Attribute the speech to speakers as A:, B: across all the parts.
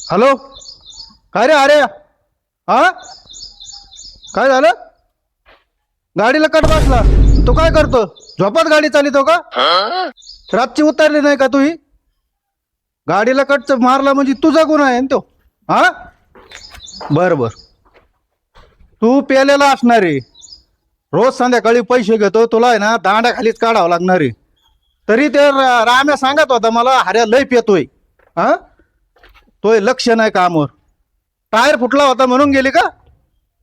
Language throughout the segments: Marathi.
A: हॅलो. काय रे अरे हा काय झालं? गाडीला कट बसला. तू काय करतो? झोपात गाडी चालितो का? रातची उतरली नाही का तू? ही गाडीला कट मारला म्हणजे तुझा गुन्हा आहे ना तो. हा बर बर. तू प्यालेला असणार आहे. रोज संध्याकाळी पैसे घेतो तुला आहे ना दांडा खालीच काढावं लागणार आहे. तरी ते राम्या सांगत होता मला हऱ्या लय पेतोय. हा तोय लक्ष नाही कामावर. टायर फुटला होता म्हणून गेली का?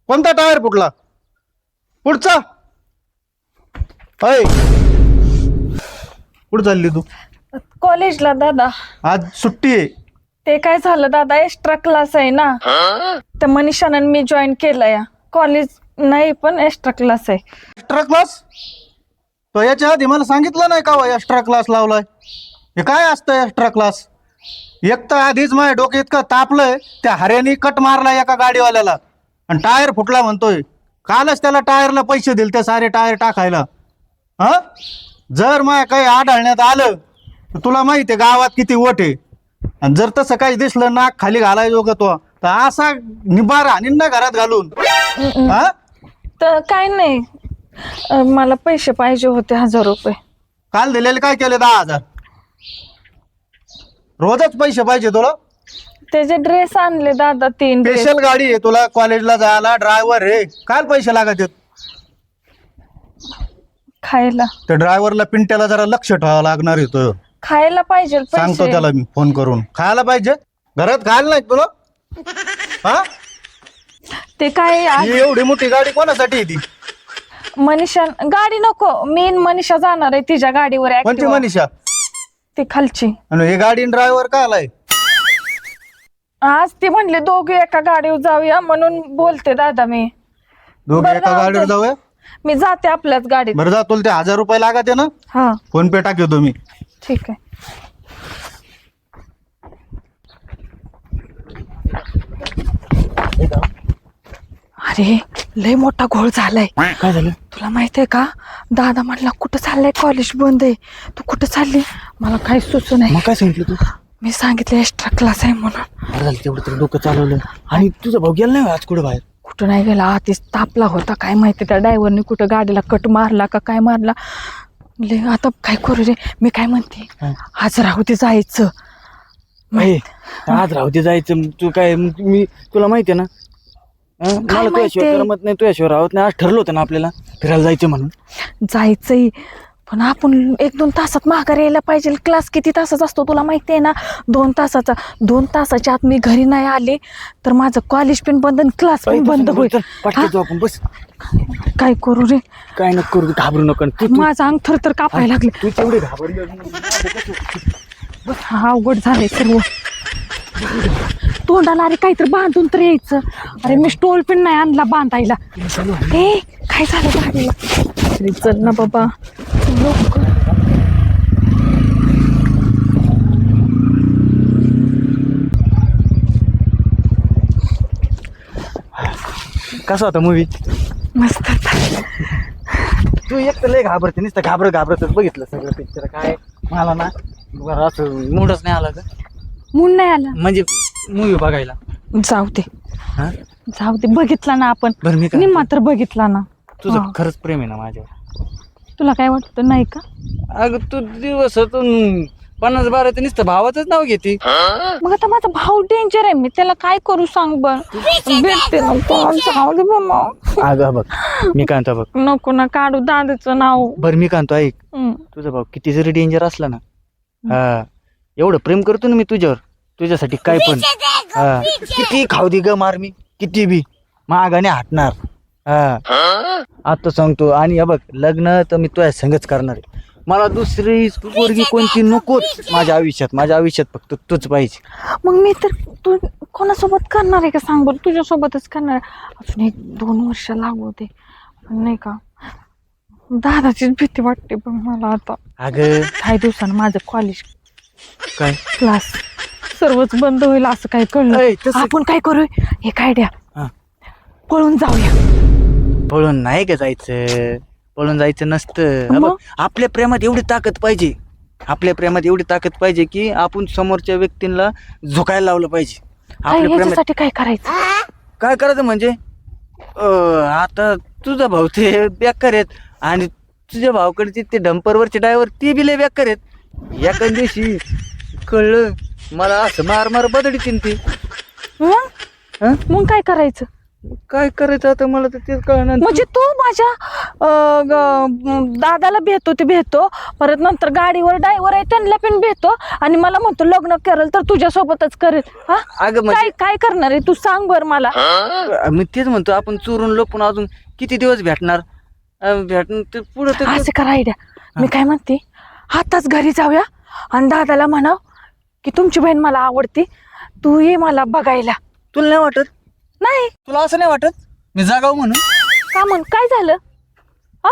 A: कोणता टायर फुटला? पुढचा. अय कुठं चालली तू?
B: कॉलेजला दादा.
A: आज सुट्टी आहे.
B: ते काय झालं दादा, एक्स्ट्रा क्लास आहे ना, तर मनीषानं मी जॉईन केलंय. कॉलेज नाही पण एक्स्ट्रा क्लास आहे.
A: Extra class? तो याच्या आधी मला सांगितलं नाही का एक्स्ट्रा क्लास लावलाय? हे काय असतं एक्स्ट्रा क्लास? एक तर आधीच माझ्या डोके इतकं तापलंय. त्या हऱ्यानी कट मारला एका गाडीवाल्याला आणि टायर फुटला म्हणतोय. कालच त्याला टायरला पैसे दिले ते सारे टायर टाकायला. हा जर माय काही आढळण्यात आलं तर तुला माहिती आहे गावात किती वोट आहे. आणि जर तसं काही दिसलं नाक खाली घालायचो का तो तर असा निबार आणीन ना घरात घालून. हा
B: तर काय नाही, मला पैसे पाहिजे होते 1000 रुपये.
A: काल दिलेले काय केले? 10,000. रोजच पैसे पाहिजे तुला?
B: त्याचे ड्रेस आणले दादा, 3 ड्रेस.
A: स्पेशल गाडी आहे तुला कॉलेजला जायला, ड्रायव्हर आहे. काय पैसे लागत आहेत?
B: खायला.
A: त्या ड्रायव्हरला पिंट्याला जरा लक्ष ठेवावं लागणार आहे. तो
B: खायला पाहिजे
A: सांगतो
B: पैसे.
A: त्याला मी फोन करून. खायला पाहिजे. घरात खायला नाही तुला? हा
B: ते काय
A: ही एवढी मोठी गाडी कोणासाठी आहे ती?
B: मनीषा गाडी नको, मी न मनीषा जाणार आहे तिच्या गाडीवर.
A: कोणती
B: Activa.
A: मनीषा?
B: ती खालची.
A: आणि हे गाडी ड्रायव्हर का आलाय?
B: आज ती म्हणले दोघे एका गाडीवर जाऊया म्हणून बोलते दादा मी.
A: दोघे
B: बरं,
A: एका
B: राहू
A: गाडीवर
B: दे.
A: जाऊया.
B: मी जाते आपल्याच गाडीत.
A: बरं जा, तुला ते 1000 रुपये लागत आहे ना?
B: हा
A: फोन पे टाकतो मी.
B: ठीक आहे. अरे लय मोठा घोळ झालाय.
C: काय झालं?
B: तुला माहित आहे का? दादा म्हणला कुठं चाललंय, कॉलेज बंद आहे. तू कुठं चालली? मला काही सुचू नाही.
C: मग काय सांगितलं तू?
B: मी सांगितलं एक्स्ट्रा क्लास आहे म्हणून.
C: बरं झालं तेवढं तरी डोकं चालवलं. आणि तुझा भाऊ गेला नाही आज कुठं बाहेर?
B: कुठं नाही गेला, आधीच तापला होता. काय माहिती त्या ड्रायव्हरने कुठं गाडीला कट मारला का काय मारला. आता काय करू रे? मी काय म्हणते, आज राहू दे जायचं.
C: आज राहू दे जायचं. तू काय मी तुला माहिती आहे ना, मला तुझ्याशिवाय करमत नाही, तुझ्याशिवाय राहत नाही. आज ठरलं होतं ना आपल्याला फिरायला जायचं म्हणून.
B: जायचंय पण आपण 1-2 तासात माघारी यायला पाहिजे. क्लास किती तासाचा असतो तुला माहिती आहे ना? 2 तासाचा. 2 तासाच्या आत मी घरी नाही आले तर माझं कॉलेज पण बंद आणि क्लास पण बंद होईल.
C: पटकन जाऊ आपण. बस
B: काय करू रे?
C: काय नको करू, घाबरू नको.
B: माझं अंग थरथर कापायला लागले.
C: तू तेवढे घाबरली.
B: हा अवघड झालंय सर्व. तोंडाला अरे काहीतरी बांधून तर यायचं. अरे मी स्टोल पण नाही आणला बांधायला. ए काय झालं गाडीला? अरे चल ना बाबा लवकर.
C: कसा होता मूवी?
B: मस्त होता.
C: तू एक तर लय घाबरते, नुसतं घाबरतच बघितलं सगळं पिक्चर. काय मला ना बरं असं मूडच नाही आला का
B: मूड नाही आला
C: म्हणजे मूवी बघायला.
B: जाऊ दे.
C: हा
B: जाऊ दे, बघितला ना आपण.
C: बरं मी
B: मी
C: काय,
B: मात्र बघितला ना.
C: तुझं
B: हा.
C: खरंच प्रेम आहे ना माझ्यावर?
B: तुला काय वाटतं नाही का?
C: अगं तू दिवसातून 50-12 तर नुसतं भावाचंच नाव घेते.
B: मग आता माझा भाऊ डेंजर आहे, मी त्याला काय करू सांग बर. भेटते नको जाऊ दे बाबा.
C: अगं बघ मी कांतो बघ.
B: नको ना काढू दादाचं नाव.
C: बरं मी कांतो ऐक, तुझा भाऊ किती जरी डेंजर असला ना, हा एवढं प्रेम करतो ना मी तुझ्यावर, तुझ्यासाठी काय पण. हा किती खाऊ दे ग मार, मी किती बी मागाने हटणार. हा आता सांगतो. आणि बघ लग्न तर मी तुझ्या संगच करणार आहे. मला दुसरी पोरगी कोणती नकोच माझ्या आयुष्यात. माझ्या आयुष्यात फक्त तूच पाहिजे.
B: मग मी तर तू कोणासोबत करणार आहे का सांग बरं? तुझ्यासोबतच करणार आहे. अजून 1-2 वर्ष लागू दे नाही का? दादाचीच भीती वाटते पण मला आता.
C: अगं
B: काही दिवसानं माझं कॉलेज
C: काय
B: क्लास सर्वच बंद होईल असं काय
C: ऐ,
B: कळलं.
C: तसं-
B: आपण काय करू, एक आयडिया,
C: हा.
B: पळून जाऊया.
C: पळून नाही का जायचं? पळून जायचं नसतं.
B: मग?
C: बघ, आपल्या प्रेमात एवढी ताकद पाहिजे. आपल्या प्रेमात एवढी ताकद पाहिजे की आपण समोरच्या व्यक्तींना झुकायला लावलं पाहिजे. आपल्या प्रेमात
B: याच्यासाठी काय करायचं?
C: काय करायचं म्हणजे आता तुझा भाऊ ते बेकार आहेत आणि तुझ्या भाऊकडचे ते डंपरवरचे ड्रायव्हर ते बी लय बेकार आहेत. एका दिवशी कळलं मला असं मार मार बदडीतील ती.
B: मग
C: हं?
B: मग काय करायचं?
C: काय करायचं आता मला तर तेच कळणार.
B: म्हणजे तू माझ्या दादाला भेटतो परत नंतर गाडीवर ड्रायव्हर आहे त्यांना पण भेटतो आणि मला म्हणतो लग्न करेल तर तुझ्यासोबतच करेल. हा
C: अगं म्हणजे
B: काय काय करणार आहे तू सांग बर मला.
C: मी तेच म्हणतो आपण चोरून लपून अजून किती दिवस भेटणार भेटणार ते पुढे तर
B: असं करा आयडिया. मी काय म्हणते आताच घरी जाऊया आणि दादाला म्हणाव की तुमची बहीण मला आवडते, तू ये मला बघायला.
C: तुला नाही वाटत?
B: नाही
C: तुला असं नाही वाटत मी जागाव म्हणून?
B: का म्हण काय झालं? हा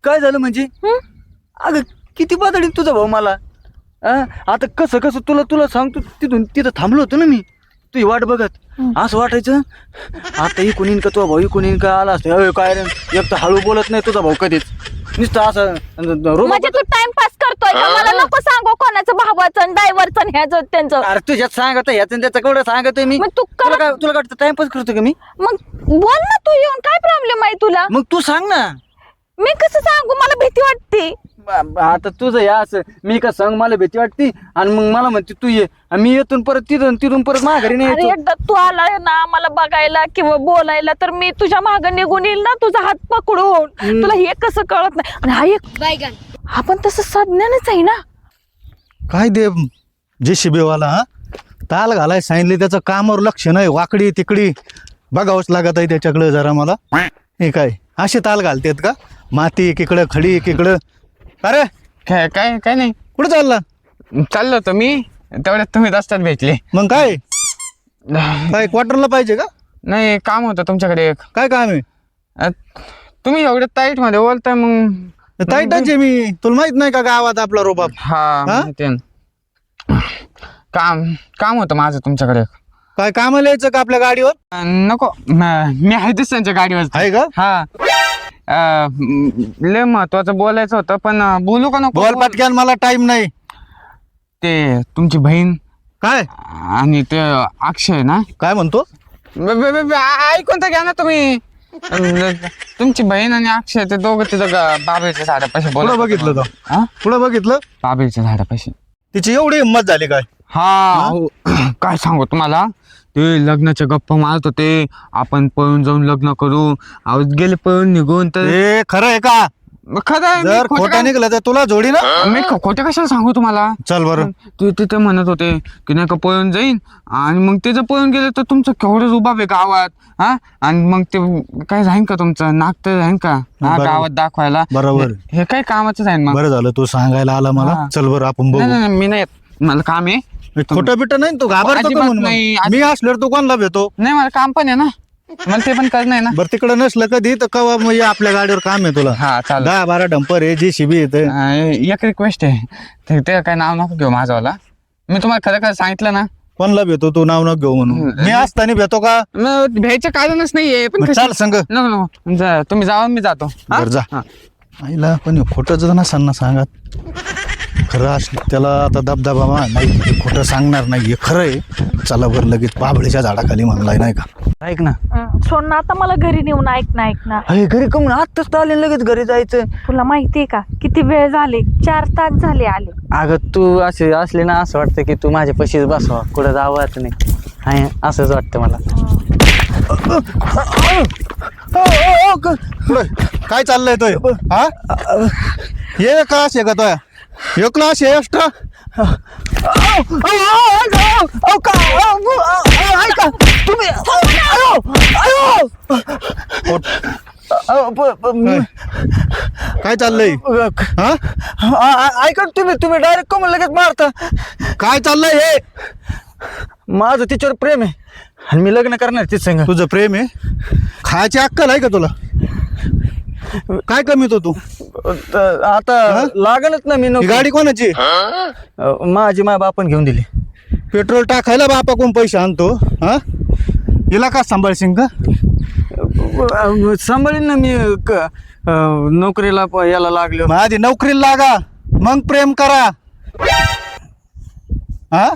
C: काय झालं म्हणजे?
B: हं?
C: अगं किती बदडी तुझा भाऊ मला. आता कसं कसं तुला सांगतो तिथं थांबलो होतो ना मी तुझी वाट बघत. असं वाटायचं आता इकून येईन का तुझा भाऊ इकून येईन का आला असतं. काय रे एक तर हळू बोलत नाही तुझा भाऊ कधीच नुसतं असं
B: म्हणजे तू टाइमपास करतोय का? मला नको सांगू कोणाचं भावाचं ड्रायव्हरचं ह्याचं त्यांचं.
C: अरे तुझ्यात सांगत ह्याचं त्याचं केवढं सांगतोय मी.
B: मग तू
C: तुला काय वाटतं टाइमपास करतो का मी?
B: मग बोल ना तू येऊन, काय प्रॉब्लेम आहे तुला?
C: मग तू सांग ना.
B: मी कसं सांगू, मला भीती वाटते.
C: आता तुझं या असं मी का सांग मला भीती वाटते आणि मग मला म्हणते तू ये आणि मी येतून परत तिथून परत माघारी नाही
B: अरे
C: येतो.
B: एकदा तू आला ना मला बघायला किंवा बोलायला तर मी तुझ्या मागं निघून येईल ना तुझा हात पकडून. तुला हे कसं कळत नाही? आणि हा एक आपण तसं संज्ञानच आहे ना.
A: काय दे JCB वाला हा ताल घालाय सांगितले त्याचं कामावर लक्ष नाही, वाकडी तिकडी बघावंच लागत आहे त्याच्याकडे जरा मला. हे काय असे ताल घालतेत का? माती एकीकडं खडी एकीकडं. अरे
D: काय काय काय नाही,
A: कुठं चालला?
D: चाललो होतो मी तेवढ्यात तुम्ही रस्त्यात भेटले.
A: मग काय काय क्वार्टरला पाहिजे का?
D: नाही काम होतं तुमच्याकडे एक.
A: काय काम आहे?
D: तुम्ही एवढ्या टाईट मध्ये बोलताय मग.
A: ताईटच आहे मी, तुला माहित नाही का गावात आपला रोबाब?
D: हा माहिती आहे ना. काम होतं माझं तुमच्याकडे एक.
A: काय कामाला यायचं का आपल्या गाडीवर?
D: नको मी आहे त्यांच्या गाडीवर.
A: आहे का?
D: हा लय महत्वाचं बोलायचं होतं पण बोलू का नको?
A: बोल पटक्यान, मला टाइम नाही.
D: ते तुमची बहीण
A: काय
D: आणि ते अक्षय ना.
A: काय म्हणतो?
D: ऐकून तर घ्या ना तुम्ही. तुमची बहीण आणि अक्षय ते दोघं तिथं बाबेच्या झाडापाशी
A: कुठं बघितलं तो?
D: हा
A: कुठं बघितलं?
D: बाबेच्या झाडापाशी.
A: तिची एवढी हिंमत झाली काय?
D: हा अहो, काय सांगू तुम्हाला, ते लग्नाच्या गप्पा मारत होते आपण पळून जाऊन लग्न करू. अहो गेले पळून निघून तर
A: हे खरं आहे का?
D: खरं आहे, मी
A: जर
D: खोटं
A: खोटं
D: काय-
A: निघलं तर तुला जोडी ना.
D: मी खोटं कशाला सांगू तुम्हाला.
A: चल बरं.
D: ते तिथे म्हणत होते की नाही का पळून जाईन आणि मग ते जर पळून गेले तर तुमचं केवढं रुबाब आहे गावात. हा आणि मग ते काय राहीन का तुमचं नाक तर राहीन का हा
A: बरोबर.
D: गावात दाखवायला.
A: बरोबर.
D: हे काय कामाचं राहीन मग.
A: बरं झालं तू सांगायला आला मला.
D: हा.
A: चल बरं आपण
D: नाही
A: बघू.
D: नाही नाही, मी नाही येत. मला काम आहे.
A: खोटं बिटं नाही तू घाबरतो का
D: अजिबात
A: म्हणून?
D: नाही,
A: मग? मी असल्यावर तू कोणाला भेटतो?
D: नाही मला काम पण आहे ना, मला ते पण करणं आहे ना.
A: बरं तिकडं नसलं कधी तर कवा मग ये आपल्या गाडीवर काम आहे तुला.
D: हा चालेल.
A: 10-12 डंपर आहे, JCB येते.
D: एक रिक्वेस्ट आहे, ते काय नाव नको घेऊ माझंवाला. मी तुम्हाला खरं खरं सांगितलं ना.
A: कोणाला भेटतो तू? नाव न घेऊ म्हणून. मी असताना भेटतो का?
D: मग भ्यायचं कारणच नाहीये पण
A: मग
D: कशी-
A: चाल संग.
D: नको नको तुम्ही जावा मी जातो. हा?
A: बरं जा.
D: हा.
A: आईला पण खोटं जर नसांना सांगत खरं असलं त्याला आता दबदबा नाही, ते खोटं सांगणार नाही. हे खरं आहे. चला बरं लगेच बाबळीच्या झाडाखाली म्हणलाय नाही का?
C: ऐक ना.
B: सोड ना आता मला घरी नेऊन ऐक ना.
C: अरे घरी कमून आत्ताच आले लगेच घरी जायचं.
B: तुला माहितीये का किती वेळ झाले? 4 तास झाले आले.
C: अगं तू असे असले ना असं वाटतं की तू माझ्या पशीच बसवा, कुठं जावंच नाही. आहे असंच वाटतं मला.
A: पुढे काय चाललंय तो? हा हे क्लास आहे का तो? हे क्लास आहे एक्स्ट्रा? काय चाललंय? हा
C: ऐका तुम्ही डायरेक्ट कमून लगेच मारता.
A: काय चाललंय हे?
C: माझं तिच्यावर प्रेम आहे आणि मी लग्न करणार तिच संग.
A: तुझं प्रेम आहे? खायची अक्कल आहे का तुला? काय कमीतो तू?
C: आता लागणच ना मी
A: ही
C: नोकरी.
A: गाडी कोणाची?
C: माझी माय बापान घेऊन दिली.
A: पेट्रोल टाकायला बापा कोण पैसे आणतो? हा हिला का सांभाळशील का?
C: सांभाळीन ना मी नोकरीला याला लागलो.
A: मग आधी नोकरीला लागा, मग प्रेम करा. हा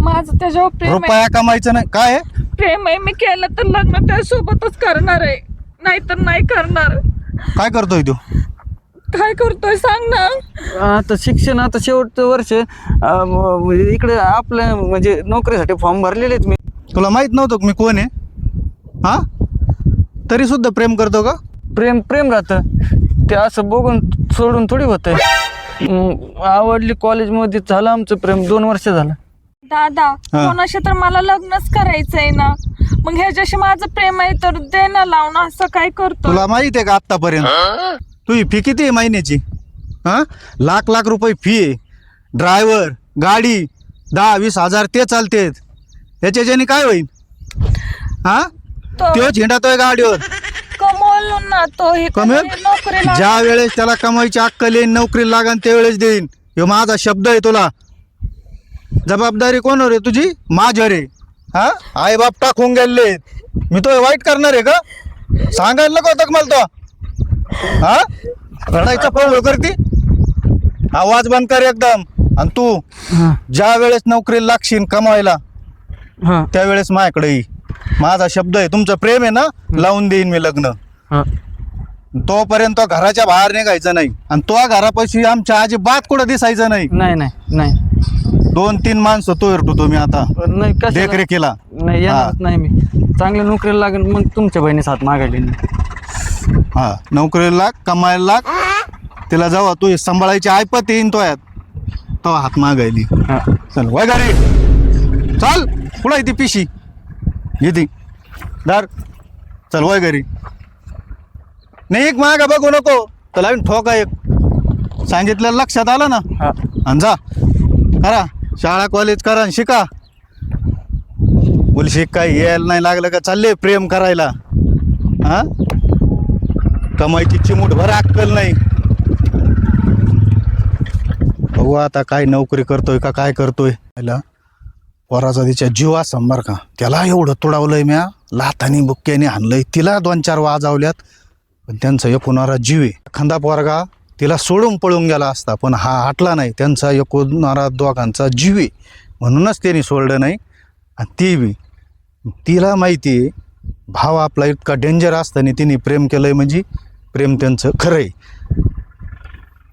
B: माझं त्याच्यावर प्रेम आहे.
A: रुपया कमायचं नाही काय आहे?
B: प्रेम आहे, मी केलं तर लग्न त्यासोबतच करणार आहे, नाहीतर नाही करणार.
A: काय करतोय तू?
B: काय करतोय सांग ना.
C: आता शिक्षण आता शेवटचं वर्ष इकडे आपलं म्हणजे नोकरीसाठी फॉर्म भरलेले आहेत मी.
A: तुला माहित नव्हतं का मी कोण आहे? हा, तरी सुद्धा प्रेम करतो का?
C: प्रेम प्रेम राहतं ते, असं बघून सोडून थोडी होतंय. आवडली कॉलेजमध्ये झालं आमचं प्रेम, 2 वर्ष झालं.
B: दादा कोणाशी तर मला लग्नच करायचंय ना, मग ह्याच्याशी माझं प्रेम आहे तर दे ना लावून. असं काय करतो?
A: तुला माहित आहे का आतापर्यंत तुझी फी किती आहे महिन्याची? हा, लाख लाख रुपये फी आहे. ड्रायव्हर, गाडी 10-20 हजार ते चालतेत. त्याच्याने काय होईल? हा, तो झेंडातोय गाडीवर.
B: कमवलो ना तो, हे
A: कमेल?
B: नोकरीला.
A: ज्या वेळेस त्याला कमाईची अक्कल येईन, नोकरी लागन त्यावेळेस देईन. ह्यो माझा शब्द आहे तुला. जबाबदारी कोणावर आहे तुझी? माझ्यावर आहे. हा, आई बाप टाकून गेले, मी तो वाईट करणार आहे का? सांगायला नको होतं का मला तो? हा, रडायचा प्रयोग करते. आवाज बंद कर एकदम. आणि तू ज्या वेळेस नोकरीला लागशील कमावायला
C: हां
A: त्यावेळेस माझ्याकडे ये. माझा शब्द आहे, तुमचं प्रेम आहे ना, लावून देईन मी लग्न.
C: हां
A: तोपर्यंत तो घराच्या बाहेर निघायचं नाही. आणि तो घरापाशी आमच्या अजिबात कुठं दिसायचं नाही.
C: नाही नाही नाही
A: 2-3 माणसं तो येतो मी आता
C: नाही कशाला?
A: देखरेखीला.
C: नाही येणारच नाही मी. चांगल्या नोकरीला लागेल मग तुमच्या बहिणीच हात मागायला येईन.
A: हा, नोकरीला लाग, कमायला लाग. तिला जाऊ तू सांभाळायची ऐपत येईन तो यात तो हात मागायली.
C: हां
A: चल वय घरी, चल. कुठं आहे ती पिशी? येते दार. चल वय घरी. नाही एक मागा बघू नको, तर लावून ठोका एक. सांगितलं लक्षात आलं ना?
C: हां
A: आणि जा करा, शाळा कॉलेज करा आणि शिका. बोल शिक, काय यायला नाही लागलं का चालले प्रेम करायला? हा, कमाईची चिमूटभर अक्कल नाही. बघू आता काय नोकरी करतोय का काय करतोय. पोराचा तिच्या जीव असंभार का, त्याला एवढं तुडावलंय म्या, लाथानी बुक्क्याने आणलंय, तिला 2-4 वाजवल्यात, पण त्यांचा एकूणारा जीव आहे. एखादा पोरगा तिला सोडून पळून गेला असता, पण हा हटला नाही. त्यांचा एकूणारा दोघांचा जीव आहे, म्हणूनच त्यांनी सोडलं नाही. आणि ती बी तिला माहिती आहे भाव आपला इतका डेंजर असताना तिने प्रेम केलंय, म्हणजे प्रेम त्यांचं खरं आहे.